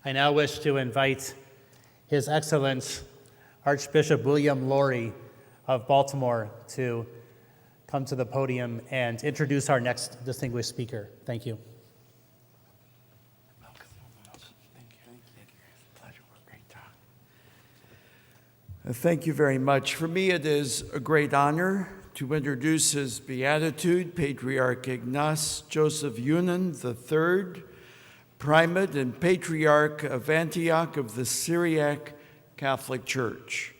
I now wish to invite His Excellence Archbishop William Laurie of Baltimore to come to the podium and introduce our next distinguished speaker. Thank you. Welcome. Thank you. Pleasure. Great talk. Thank you very much. For me, it is a great honor to introduce His Beatitude, Patriarch Ignatius Joseph Younan III, Primate and Patriarch of Antioch of the Syriac Catholic Church.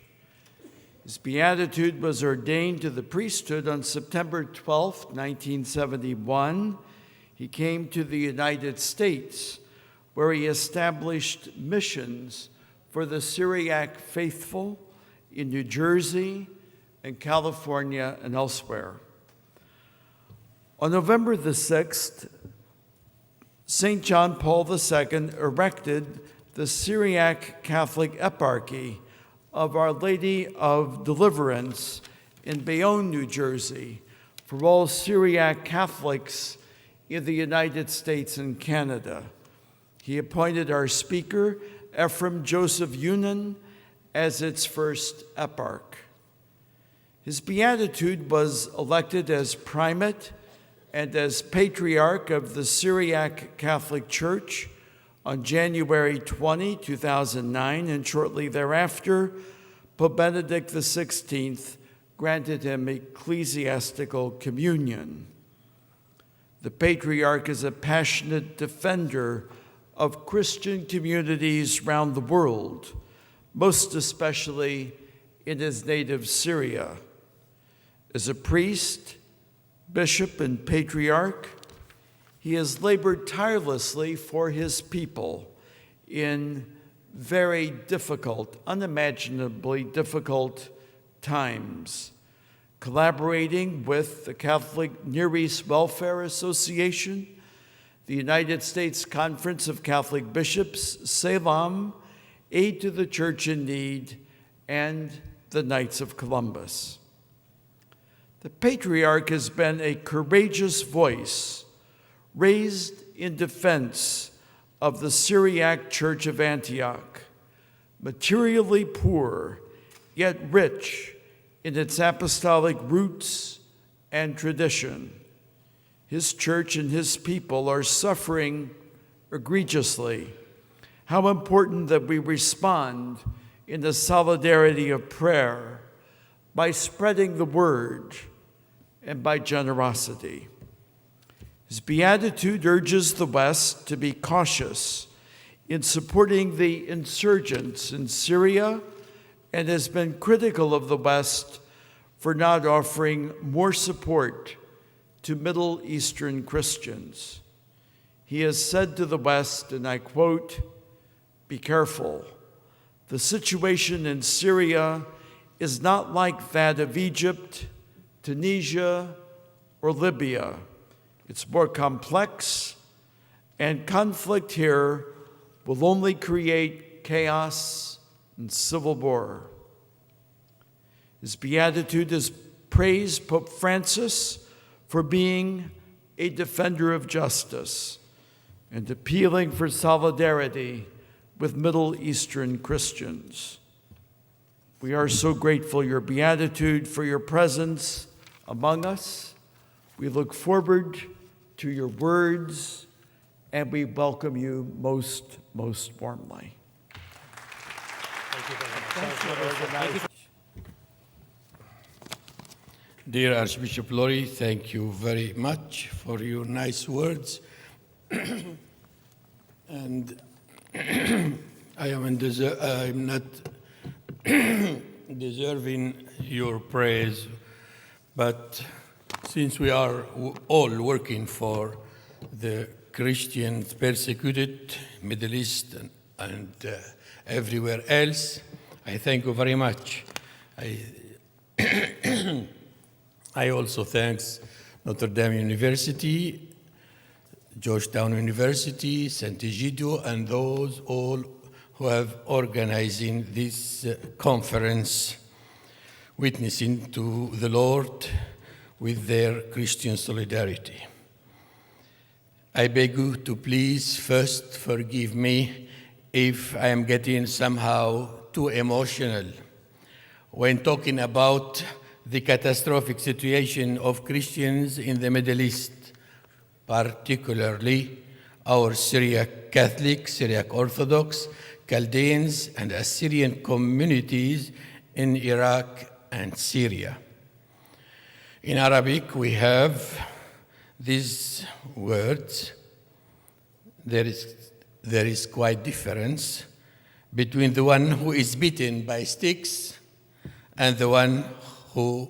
His Beatitude was ordained to the priesthood on September 12, 1971. He came to the United States, where he established missions for the Syriac faithful in New Jersey and California and elsewhere. On November the 6th, St. John Paul II erected the Syriac Catholic Eparchy of Our Lady of Deliverance in Bayonne, New Jersey, for all Syriac Catholics in the United States and Canada. He appointed our speaker, Ephraim Joseph Younan, as its first eparch. His Beatitude was elected as primate and as Patriarch of the Syriac Catholic Church on January 20, 2009, and shortly thereafter, Pope Benedict XVI granted him ecclesiastical communion. The Patriarch is a passionate defender of Christian communities around the world, most especially in his native Syria. As a priest, bishop, and patriarch, he has labored tirelessly for his people in very difficult, unimaginably difficult times, collaborating with the Catholic Near East Welfare Association, the United States Conference of Catholic Bishops, Salem, Aid to the Church in Need, and the Knights of Columbus. The Patriarch has been a courageous voice raised in defense of the Syriac Church of Antioch, materially poor, yet rich in its apostolic roots and tradition. His church and his people are suffering egregiously. How important that we respond in the solidarity of prayer by spreading the word and by generosity. His Beatitude urges the West to be cautious in supporting the insurgents in Syria and has been critical of the West for not offering more support to Middle Eastern Christians. He has said to the West, and I quote, "Be careful. The situation in Syria is not like that of Egypt, Tunisia, or Libya. It's more complex, and conflict here will only create chaos and civil war." His Beatitude has praised Pope Francis for being a defender of justice and appealing for solidarity with Middle Eastern Christians. We are so grateful, Your Beatitude, for your presence among us. We look forward to your words, and we welcome you most warmly. Thank you very much. Dear Archbishop Laurie, thank you very much for your nice words. And I'm not deserving your praise, but since we are all working for the Christians persecuted Middle East and everywhere else, I thank you very much. I also thank Notre Dame University, Georgetown University, St. Egidio, and those all who have organizing this conference, witnessing to the Lord with their Christian solidarity. I beg you to please first forgive me if I am getting somehow too emotional when talking about the catastrophic situation of Christians in the Middle East, particularly our Syriac Catholic, Syriac Orthodox, Chaldeans, and Assyrian communities in Iraq and Syria. In Arabic, we have these words. There is quite difference between the one who is beaten by sticks and the one who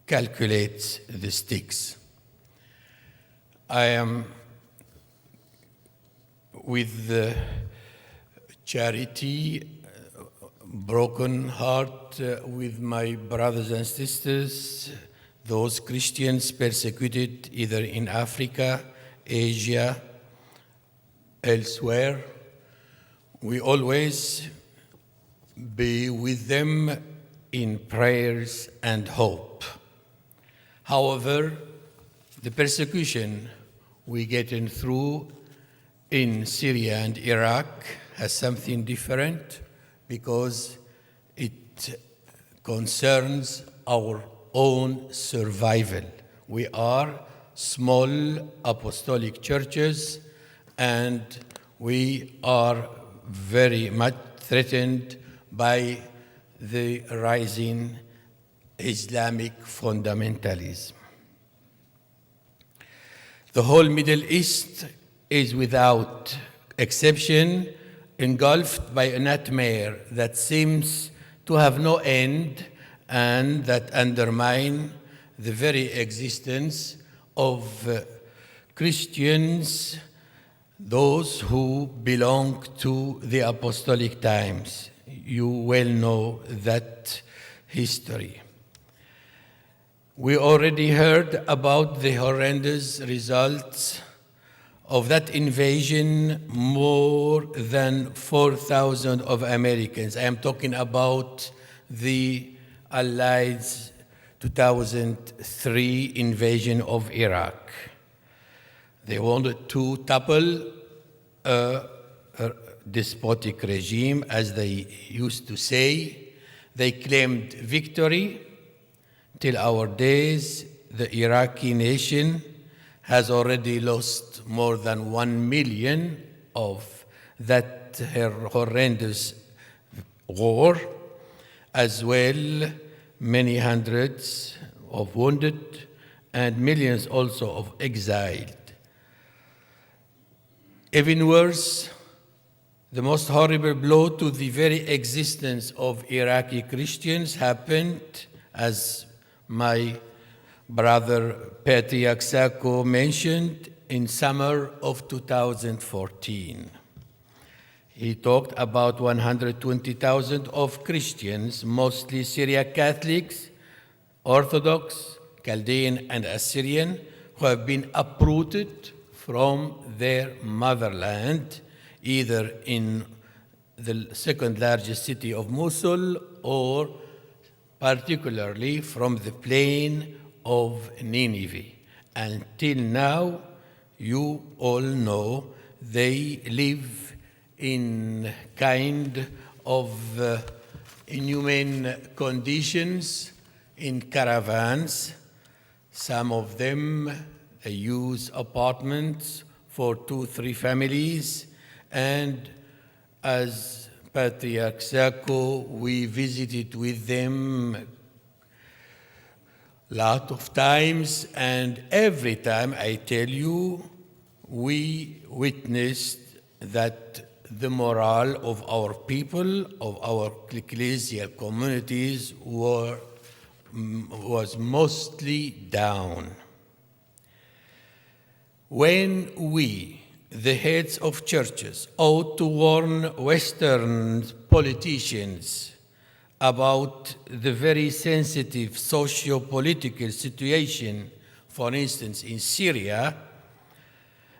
calculates the sticks. I am with the charity, broken heart with my brothers and sisters, those Christians persecuted either in Africa, Asia, elsewhere. We always be with them in prayers and hope. However, the persecution we get through in Syria and Iraq has something different because it concerns our own survival. We are small apostolic churches, and we are very much threatened by the rising Islamic fundamentalism. The whole Middle East is without exception engulfed by a nightmare that seems to have no end and that undermine the very existence of Christians, those who belong to the apostolic times. You well know that history. We already heard about the horrendous results of that invasion. More than 4,000 of Americans. I am talking about the Allies' 2003 invasion of Iraq. They wanted to topple a despotic regime, as they used to say. They claimed victory. Till our days, the Iraqi nation has already lost more than 1 million of that horrendous war, as well many hundreds of wounded and millions also of exiled. Even worse, the most horrible blow to the very existence of Iraqi Christians happened, as my brother Patriarch mentioned, in summer of 2014. He talked about 120,000 of Christians, mostly Syriac Catholics, Orthodox, Chaldean, and Assyrian, who have been uprooted from their motherland, either in the second largest city of Mosul or particularly from the plain of Nineveh. Until now, you all know they live in kind of inhumane conditions, in caravans. Some of them use apartments for 2-3 families, and as Patriarch we visited with them lot of times, and every time, I tell you, we witnessed that the morale of our people, of our ecclesial communities, was mostly down. When we, the heads of churches, ought to warn Western politicians about the very sensitive socio-political situation, for instance, in Syria,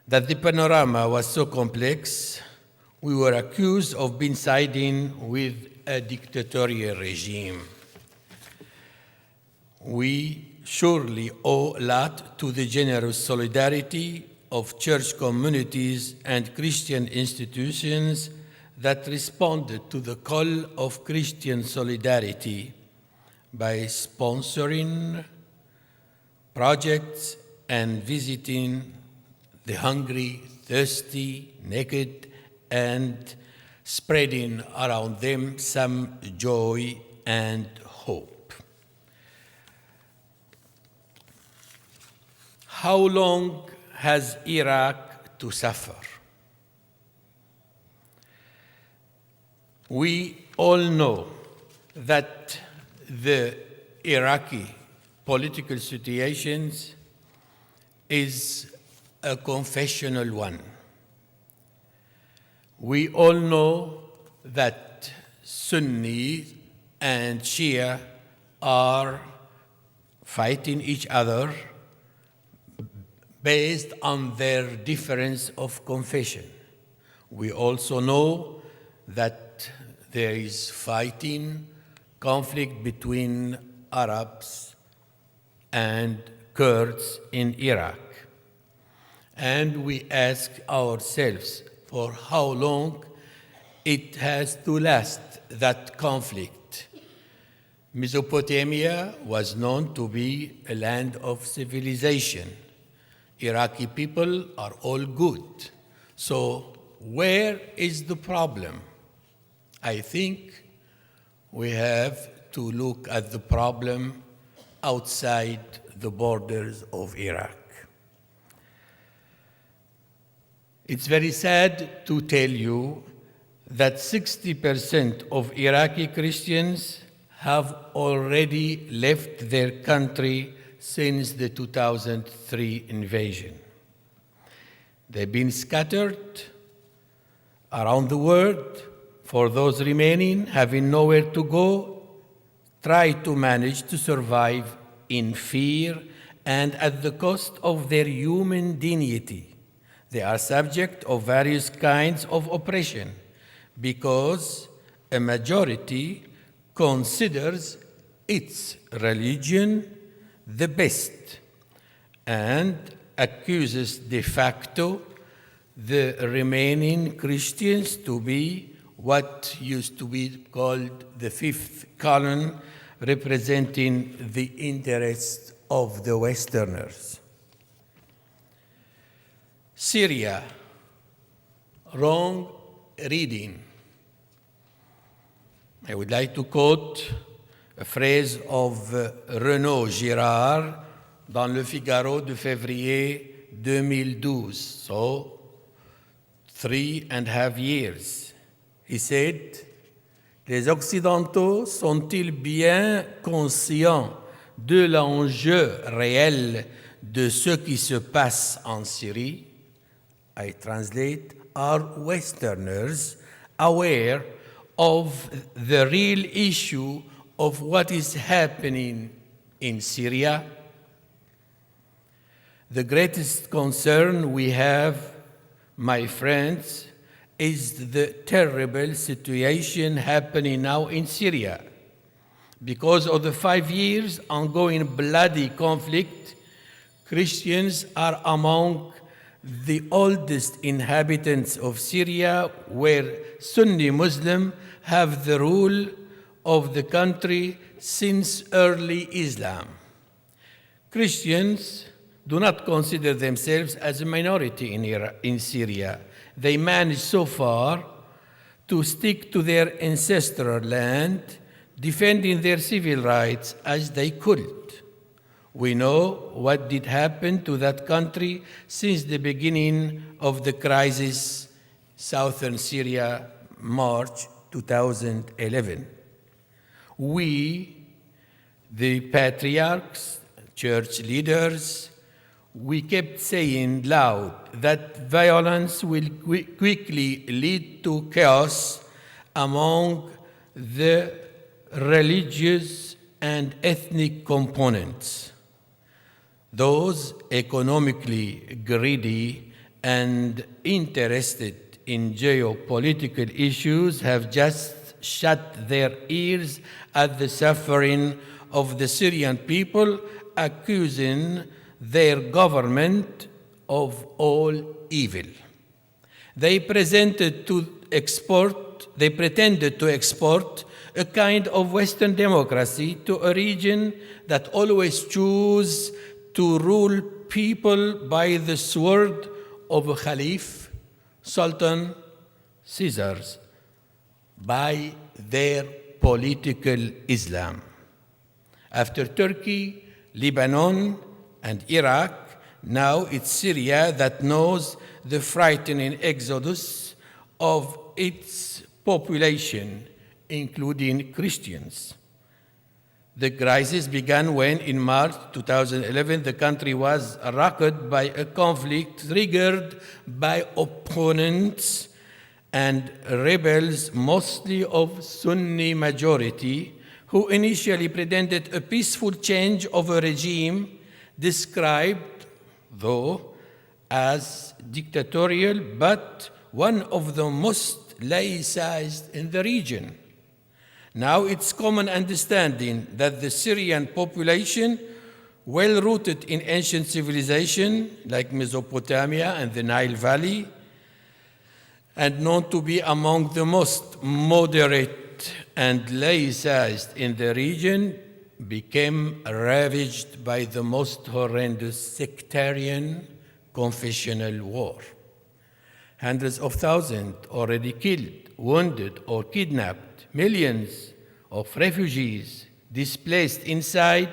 that the panorama was so complex, we were accused of being siding with a dictatorial regime. We surely owe a lot to the generous solidarity of church communities and Christian institutions that responded to the call of Christian solidarity by sponsoring projects and visiting the hungry, thirsty, naked, and spreading around them some joy and hope. How long has Iraq to suffer? We all know that the Iraqi political situation is a confessional one. We all know that Sunni and Shia are fighting each other based on their difference of confession. We also know that there is fighting, conflict between Arabs and Kurds in Iraq. And we ask ourselves for how long it has to last, that conflict. Mesopotamia was known to be a land of civilization. Iraqi people are all good. So where is the problem? I think we have to look at the problem outside the borders of Iraq. It's very sad to tell you that 60% of Iraqi Christians have already left their country since the 2003 invasion. They've been scattered around the world. For those remaining, having nowhere to go, try to manage to survive in fear and at the cost of their human dignity. They are subject of various kinds of oppression because a majority considers its religion the best and accuses de facto the remaining Christians to be what used to be called the fifth column, representing the interests of the Westerners. Syria, wrong reading. I would like to quote a phrase of Renaud Girard dans Le Figaro de février 2012, so 3.5 years. He said, les Occidentaux sont-ils bien conscients de l'enjeu réel de ce qui se passe en Syrie? I translate, are Westerners aware of the real issue of what is happening in Syria? The greatest concern we have, my friends, is the terrible situation happening now in Syria. Because of the 5 years ongoing bloody conflict, Christians are among the oldest inhabitants of Syria, where Sunni Muslims have the rule of the country since early Islam. Christians do not consider themselves as a minority in Syria. They managed so far to stick to their ancestral land, defending their civil rights as they could. We know what did happen to that country since the beginning of the crisis, southern Syria, March 2011. We, the patriarchs, church leaders, we kept saying loud that violence will quickly lead to chaos among the religious and ethnic components. Those economically greedy and interested in geopolitical issues have just shut their ears at the suffering of the Syrian people, accusing their government of all evil. They presented to export they pretended to export a kind of Western democracy to a region that always chose to rule people by the sword of a Caliph, Sultan, Caesars, by their political Islam. After Turkey, Lebanon, and Iraq, now it's Syria that knows the frightening exodus of its population, including Christians. The crisis began when, in March 2011, the country was rocked by a conflict triggered by opponents and rebels, mostly of Sunni majority, who initially pretended a peaceful change of a regime described, though, as dictatorial, but one of the most laicized in the region. Now it's common understanding that the Syrian population, well-rooted in ancient civilization like Mesopotamia and the Nile Valley, and known to be among the most moderate and laicized in the region, became ravaged by the most horrendous sectarian confessional war. Hundreds of thousands already killed, wounded, or kidnapped, millions of refugees displaced inside,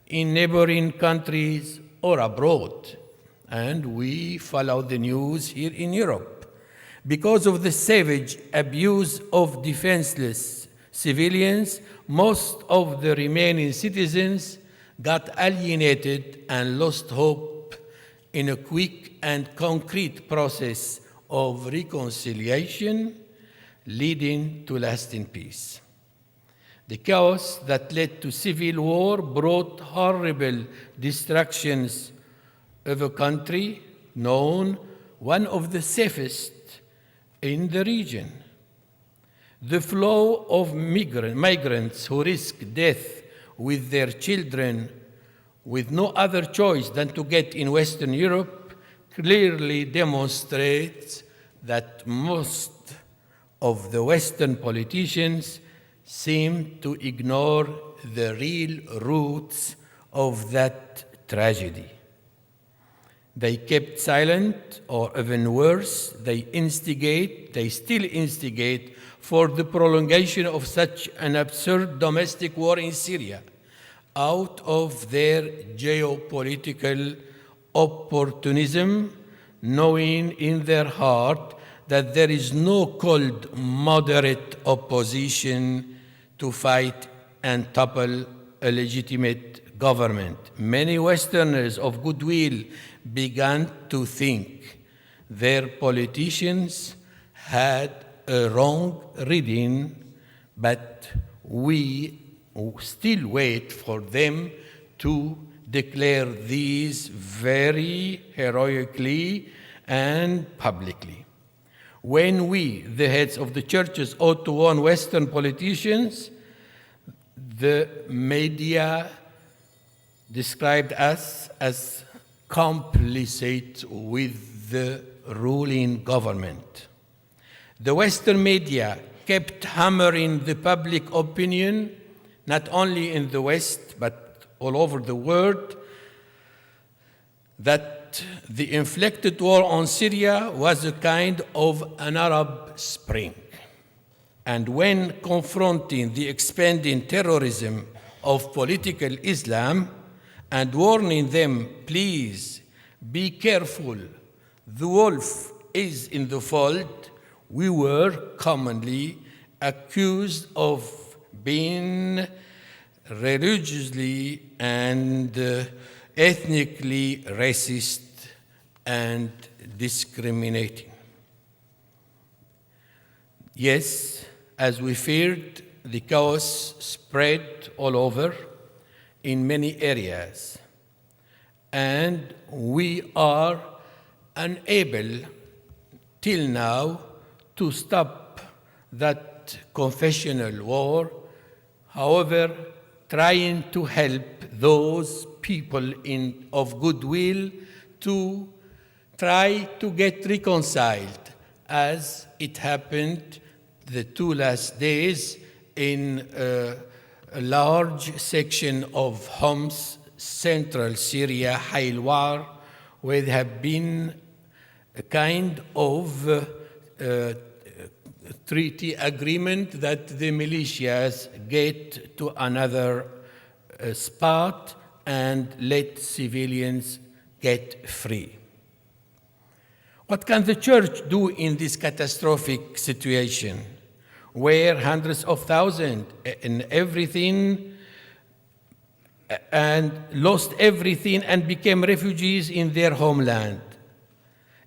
in neighboring countries, or abroad. And we follow the news here in Europe. Because of the savage abuse of defenseless civilians, most of the remaining citizens got alienated and lost hope in a quick and concrete process of reconciliation leading to lasting peace. The chaos that led to civil war brought horrible destructions of a country known one of the safest in the region. The flow of migrants who risk death with their children with no other choice than to get in Western Europe clearly demonstrates that most of the Western politicians seem to ignore the real roots of that tragedy. They kept silent, or even worse, they still instigate for the prolongation of such an absurd domestic war in Syria out of their geopolitical opportunism, knowing in their heart that there is no cold, moderate opposition to fight and topple a legitimate government. Many Westerners of goodwill began to think their politicians had a wrong reading, but we still wait for them to declare these very heroically and publicly. When we, the heads of the churches, ought to warn Western politicians, the media described us as complicit with the ruling government. The Western media kept hammering the public opinion, not only in the West, but all over the world, that the inflicted war on Syria was a kind of an Arab Spring. And when confronting the expanding terrorism of political Islam and warning them, please be careful, the wolf is in the fold, we were commonly accused of being religiously and ethnically racist and discriminating. Yes, as we feared, the chaos spread all over in many areas, and we are unable till now to stop that confessional war, however, trying to help those people of goodwill to try to get reconciled, as it happened the 2 last days in a large section of Homs, central Syria, Hailwar, where there have been a kind of treaty agreement that the militias get to another spot and let civilians get free. What can the church do in this catastrophic situation where hundreds of thousands and everything and lost everything and became refugees in their homeland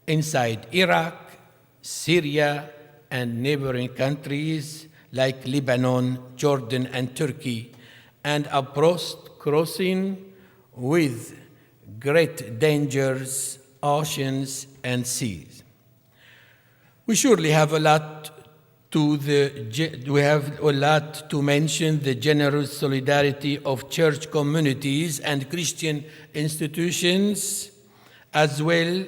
inside Iraq, Syria, and neighboring countries like Lebanon, Jordan, and Turkey, and crossing with great dangers, oceans, and seas? We surely have a lot to mention the generous solidarity of church communities and Christian institutions, as well,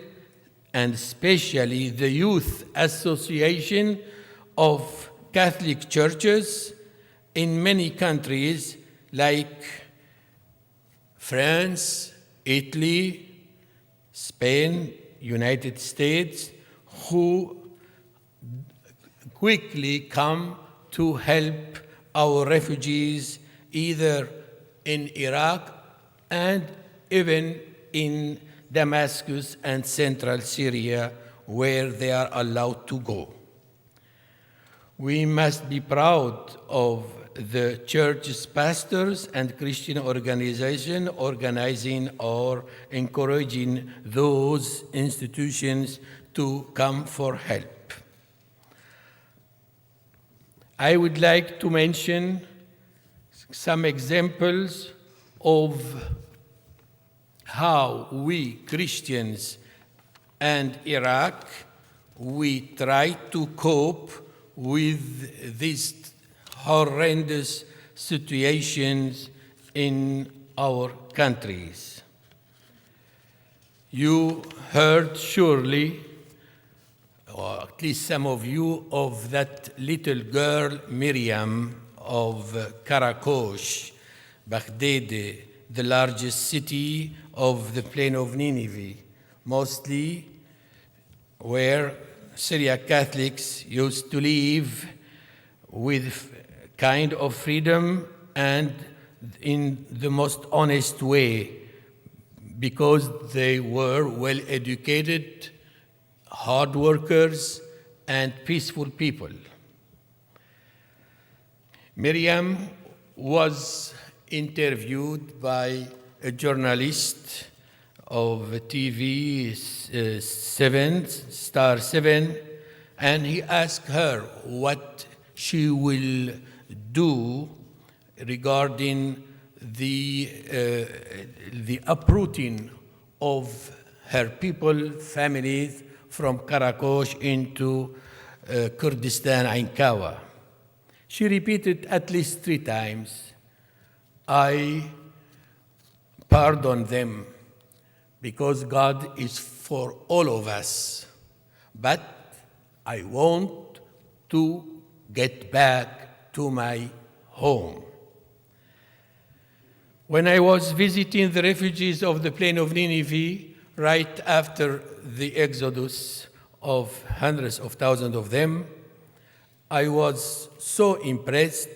and especially the Youth Association of Catholic churches in many countries like France, Italy, Spain, United States, who quickly come to help our refugees either in Iraq and even in Damascus and central Syria, where they are allowed to go. We must be proud of the church's pastors and Christian organizations organizing or encouraging those institutions to come for help. I would like to mention some examples of how we Christians and Iraq, we try to cope with these horrendous situations in our countries. You heard surely, or at least some of you, of that little girl Miriam of Karakosh, Baghdad, the largest city of the plain of Nineveh, mostly where Syriac Catholics used to live with kind of freedom and in the most honest way, because they were well-educated, hard workers, and peaceful people. Miriam was interviewed by a journalist of TV 7, Star 7, and he asked her what she will do regarding the uprooting of her people, families from Karakosh into Kurdistan, Ain Kawa. She repeated at least 3 times, I pardon them because God is for all of us, but I want to get back to my home. When I was visiting the refugees of the plain of Nineveh, right after the exodus of hundreds of thousands of them, I was so impressed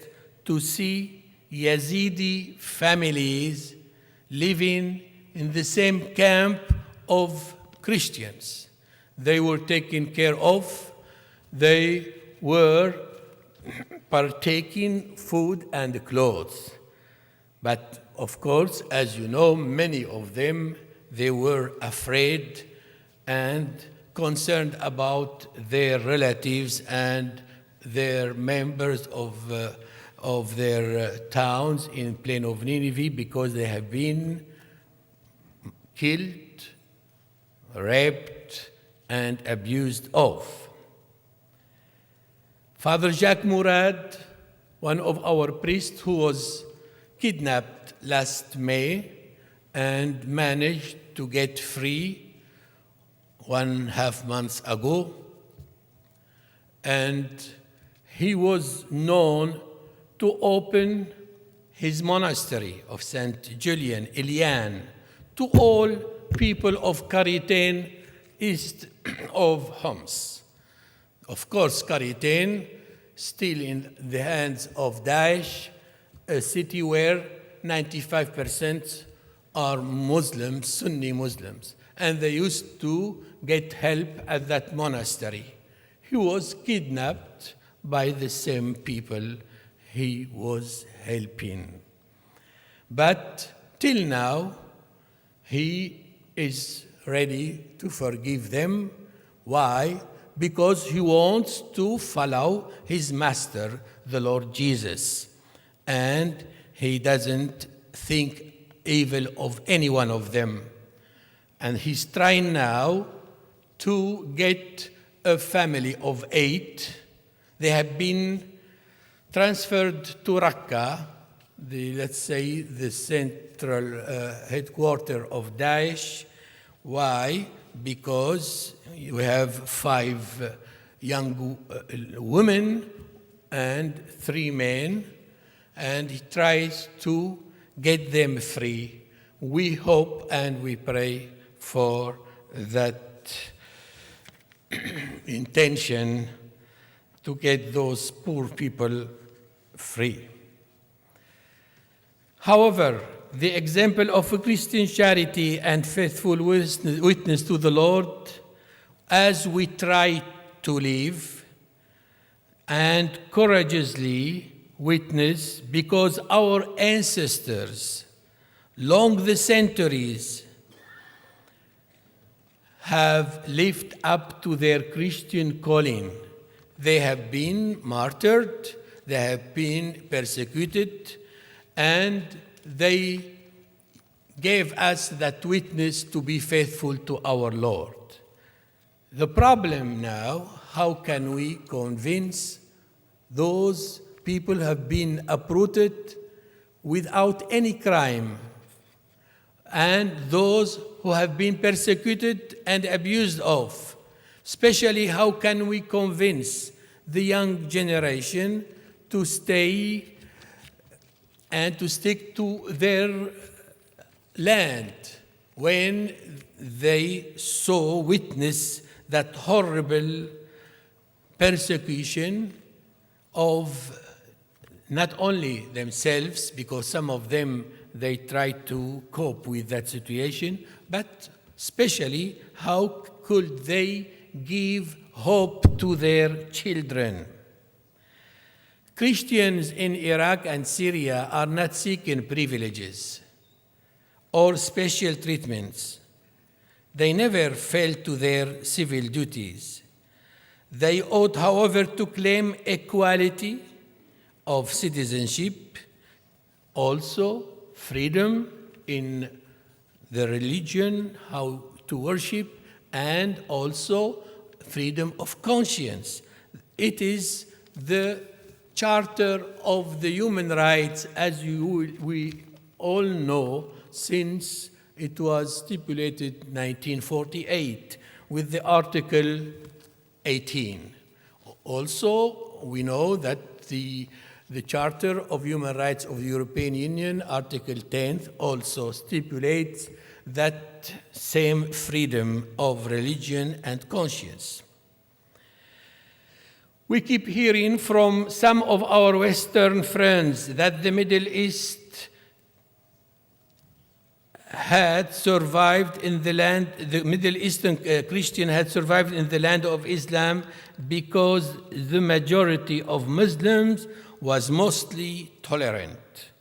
to see Yazidi families living in the same camp of Christians. They were taken care of. They were partaking food and clothes. But of course, as you know, many of them, they were afraid and concerned about their relatives and their members of their towns in plain of Nineveh, because they have been killed, raped, and abused of. Father Jacques Mourad, one of our priests who was kidnapped last May and managed to get free 1.5 months ago, and he was known to open his monastery of St. Julian, Younan, to all people of Karitain, east of Homs. Of course, Karitain, still in the hands of Daesh, a city where 95% are Muslims, Sunni Muslims, and they used to get help at that monastery. He was kidnapped by the same people he was helping. But till now, he is ready to forgive them. Why? Because he wants to follow his master, the Lord Jesus. And he doesn't think evil of any one of them. And he's trying now to get a family of 8. They have been transferred to Raqqa, let's say the central headquarters of Daesh. Why? Because we have 5 young women and 3 men, and he tries to get them free. We hope and we pray for that intention to get those poor people free. However, the example of a Christian charity and faithful witness to the Lord, as we try to live and courageously witness, because our ancestors, long the centuries, have lived up to their Christian calling. They have been martyred, they have been persecuted, and they gave us that witness to be faithful to our Lord. The problem now, how can we convince those people who have been uprooted without any crime, and those who have been persecuted and abused of? Especially, how can we convince the young generation to stay and to stick to their land when they witness that horrible persecution of not only themselves, because some of them, they try to cope with that situation, but especially how could they give hope to their children? Christians in Iraq and Syria are not seeking privileges or special treatments. They never fell to their civil duties. They ought, however, to claim equality of citizenship, also freedom in the religion, how to worship, and also freedom of conscience. It is the Charter of the Human Rights, as we all know, since it was stipulated 1948 with the Article 18. Also, we know that the Charter of Human Rights of the European Union, Article 10, also stipulates that same freedom of religion and conscience. We keep hearing from some of our Western friends that the Middle East had survived in the land, the Middle Eastern Christian had survived in the land of Islam because the majority of Muslims was mostly tolerant.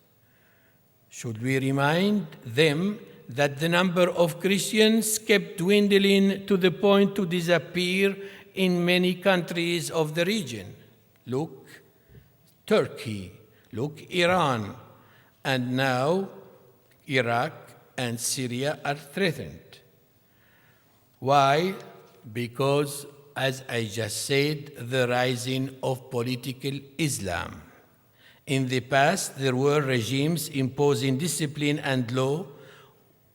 Should we remind them that the number of Christians kept dwindling to the point to disappear in many countries of the region? Look, Turkey, look, Iran, and now Iraq and Syria are threatened. Why? Because, as I just said, the rising of political Islam. In the past, there were regimes imposing discipline and law,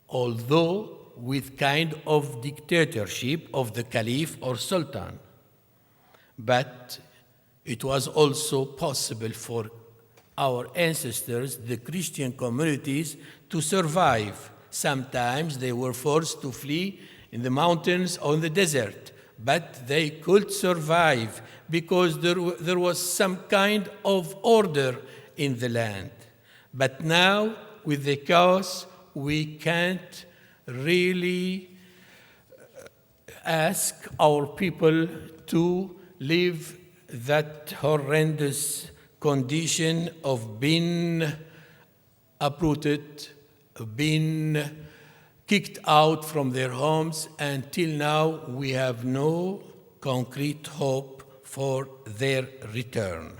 although with kind of dictatorship of the caliph or sultan. But it was also possible for our ancestors, the Christian communities, to survive. Sometimes they were forced to flee in the mountains or in the desert, but they could survive because there was some kind of order in the land. But now, with the chaos, we can't really ask our people to live that horrendous condition of being uprooted, being kicked out from their homes. Until now, we have no concrete hope for their return.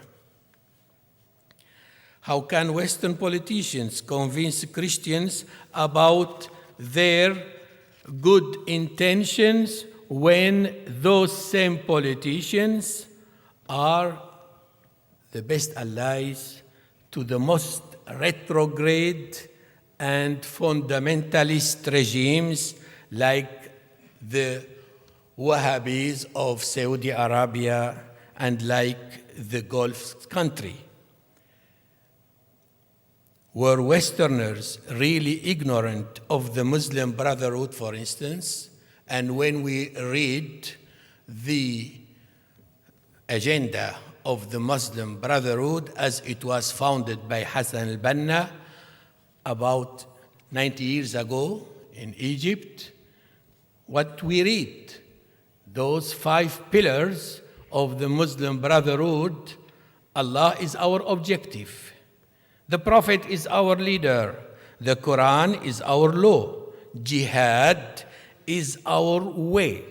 How can Western politicians convince Christians about their good intentions when those same politicians are the best allies to the most retrograde and fundamentalist regimes like the Wahhabis of Saudi Arabia and like the Gulf country? Were Westerners really ignorant of the Muslim Brotherhood, for instance? And when we read the agenda of the Muslim Brotherhood as it was founded by Hassan al-Banna about 90 years ago in Egypt, what we read, those 5 pillars of the Muslim Brotherhood: Allah is our objective, the Prophet is our leader, the Quran is our law, jihad is our way,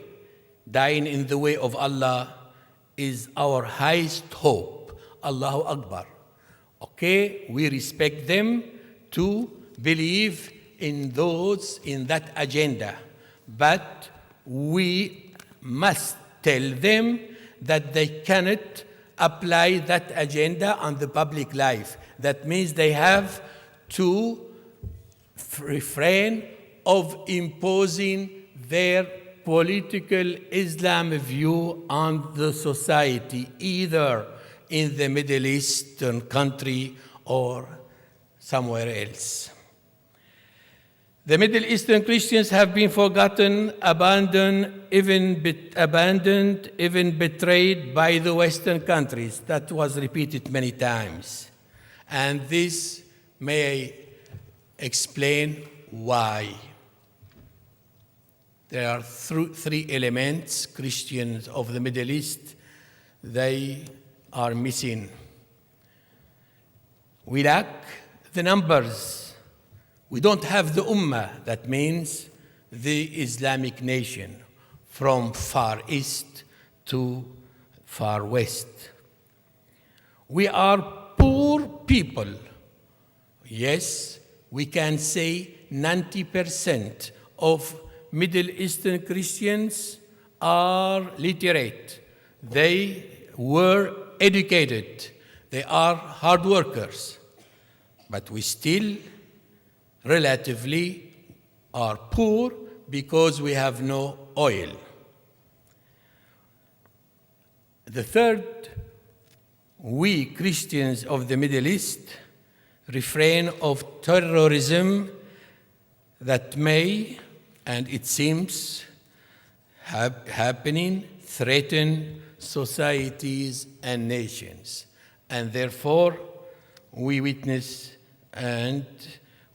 dying in the way of Allah is our highest hope. Allahu Akbar. Okay, we respect them to believe in that agenda, but we must tell them that they cannot apply that agenda on the public life. That means they have to refrain of imposing their political Islam view on the society, either in the Middle Eastern country or somewhere else. The Middle Eastern Christians have been forgotten, abandoned, even betrayed by the Western countries. That was repeated many times. And this may explain why. There are 3 elements Christians of the Middle East, they are missing. We lack the numbers. We don't have the Ummah, that means the Islamic nation, from far east to far west. We are poor people. Yes, we can say 90% of Middle Eastern Christians are literate. They were educated. They are hard workers. But we still relatively are poor because we have no oil. The third, we Christians of the Middle East refrain of terrorism that may, and it seems happening, threaten societies and nations. And therefore, we witness and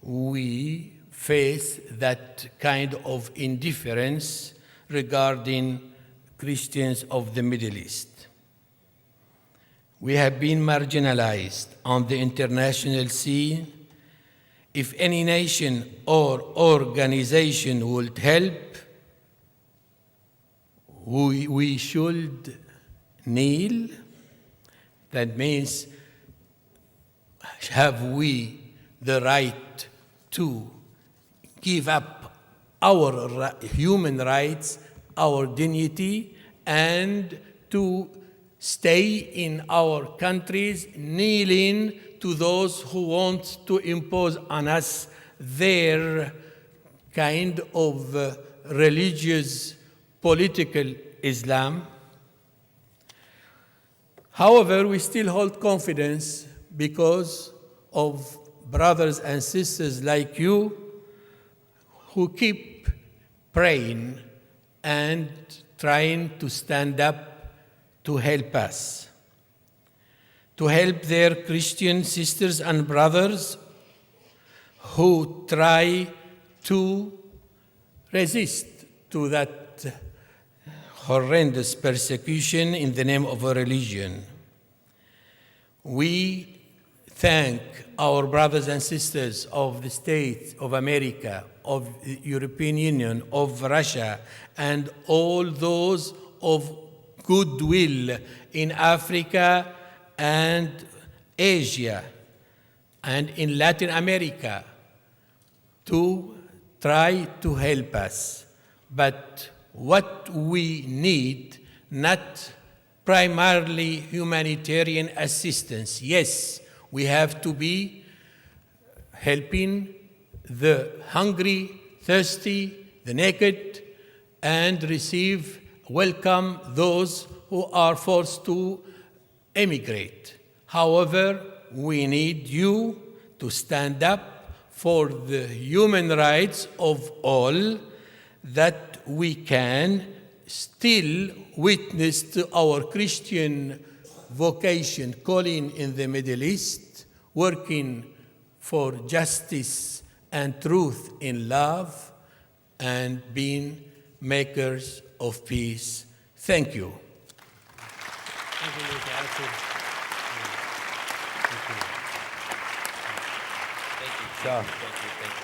we face that kind of indifference regarding Christians of the Middle East. We have been marginalized on the international scene. If any nation or organization would help, we should kneel. That means, have we the right to give up our human rights, our dignity, and to stay in our countries kneeling to those who want to impose on us their kind of religious, political Islam? However, we still hold confidence because of brothers and sisters like you who keep praying and trying to stand up to help us, to help their Christian sisters and brothers who try to resist to that horrendous persecution in the name of a religion. We thank our brothers and sisters of the States of America, of the European Union, of Russia, and all those of goodwill in Africa and Asia and in Latin America to try to help us. But what we need, not primarily humanitarian assistance. Yes, we have to be helping the hungry, thirsty, the naked, and welcome those who are forced to emigrate. However, we need you to stand up for the human rights of all, that we can still witness to our Christian vocation, calling in the Middle East, working for justice and truth in love, and being makers of peace. Thank you. Thank you, Youssef. Thank you. Thank you. Thank you.